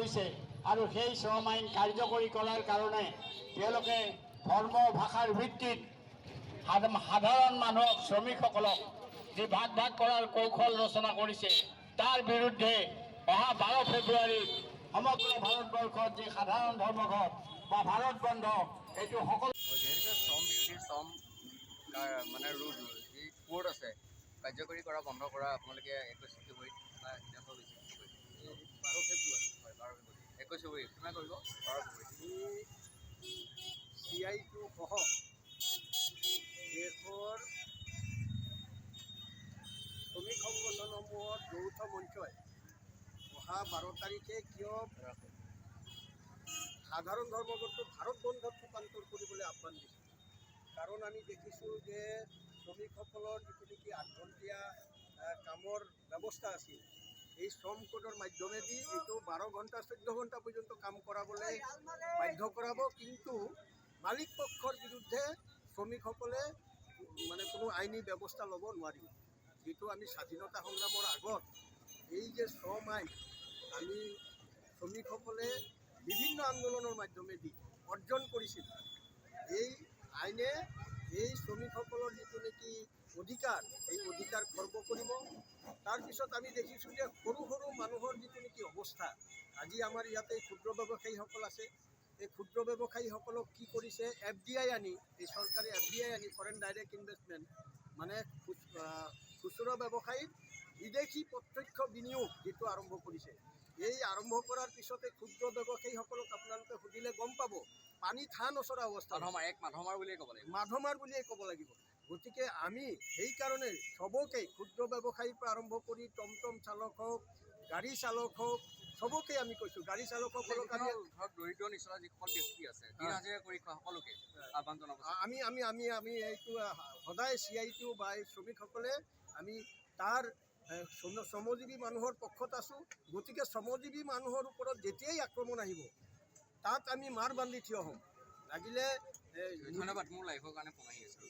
কৰিছে আৰু সেই শ্ৰম আইন কাৰ্যকৰী কৰাৰ কাৰণে তেওঁলোকে ধৰ্ম ভাষাৰ ভিত্তিত সাধাৰণ মানুহক শ্ৰমিকসকলক যি ভাগ ভাগ কৰাৰ কৌশল ৰচনা কৰিছে তাৰ বিৰুদ্ধে অহা 12 ফেব্ৰুৱাৰীত সমগ্ৰ ভাৰতবৰ্ষত যি সাধাৰণ ধৰ্মঘট বা ভাৰত বন্ধ এইটো সকলো যিহেতুকে শ্ৰম বিৰোধী শ্ৰম মানে ৰুল যি কোড আছে কাৰ্যকৰী কৰা বন্ধ কৰা আপোনালোকে 21 ফেব্ৰুৱাৰীত এটা সিদ্ধান্ত লৈছে। 12 ফেব্ৰুৱাৰী হয় 12 ফেব্ৰুৱাৰী 21 ফেব্ৰুৱাৰী কিমান কৰিব 12 ফেব্ৰুৱাৰী CI2 সহ দেশৰ শ্ৰমিক সংগঠনসমূহৰ যৌথ মঞ্চই অহা 12 তাৰিখে কিয় সাধাৰণ ধৰ্মঘটটো ভাৰত বন্ধত ৰূপান্তৰ কৰিবলৈ আহ্বান দিছে। কাৰণ আমি দেখিছোঁ যে শ্ৰমিকসকলৰ যিটো নেকি 8 ঘণ্টীয়া কামৰ ব্যৱস্থা আছিল, এই শ্ৰম কোডৰ মাধ্যমেদি এইটো 12 ঘণ্টা 14 ঘণ্টা পৰ্যন্ত কাম কৰাবলৈ বাধ্য কৰাব, কিন্তু মালিক পক্ষৰ বিৰুদ্ধে শ্ৰমিকসকলে মানে কোনো আইনী ব্যৱস্থা ল'ব নোৱাৰিব। যিটো আমি স্বাধীনতা সংগ্ৰামৰ আগত এই যে শ্ৰম আইন আমি শ্ৰমিকসকলে বিভিন্ন আন্দোলনৰ মাধ্যমেদি অৰ্জন কৰিছিল, এই আইনে এই শ্ৰমিকসকলৰ যিটো নেকি অধিকাৰ এই অধিকাৰ খৰ্ব কৰিব। তাৰপিছত আমি দেখিছোঁ যে সৰু সৰু মানুহৰ যিটো নেকি অৱস্থা, আজি আমাৰ ইয়াতে ক্ষুদ্ৰ ব্যৱসায়ীসকল আছে, এই ক্ষুদ্ৰ ব্যৱসায়ীসকলক কি কৰিছে, FDI আনি এই চৰকাৰে FDI আনি ফৰেইন ডাইৰেক্ট ইনভেষ্টমেণ্ট মানে খুচুৰা ব্যৱসায়ীত বিদেশী প্ৰত্যক্ষ বিনিয়োগ যিটো আৰম্ভ কৰিছে, এই আৰম্ভ কৰাৰ পিছতে ক্ষুদ্ৰ ব্যৱসায়ীসকলক আপোনালোকে সুধিলে গম পাব পানী থা নচৰা অৱস্থা, মাধমাৰ বুলিয়ে ক'ব লাগিব, মাধমাৰ বুলিয়ে ক'ব লাগিব। গতিকে আমি সেইকাৰণে চবকে ক্ষুদ্ৰ ব্যৱসায়ীৰ পৰা আৰম্ভ কৰি টমটম চালক হওক, গাড়ী চালক হওক, চবকে আমি কৈছোঁ, গাড়ী চালকসকলক আমি ধৰক দৰিদ্ৰ নিচলা যিসকল ব্যক্তি আছে দিন হাজিৰা কৰি খোৱা সকলোকে আহ্বান জনাব। আমি এইটো সদায় CI2 বা এই শ্ৰমিকসকলে আমি তাৰ শ্ৰমজীৱী মানুহৰ পক্ষত আছোঁ। গতিকে শ্ৰমজীৱী মানুহৰ ওপৰত যেতিয়াই আক্ৰমণ আহিব তাত আমি মাৰ বান্ধি থিয় হ'ম। লাগিলে ধন্যবাদ, মোৰ লাইফৰ কাৰণে ফোন আহি আছে।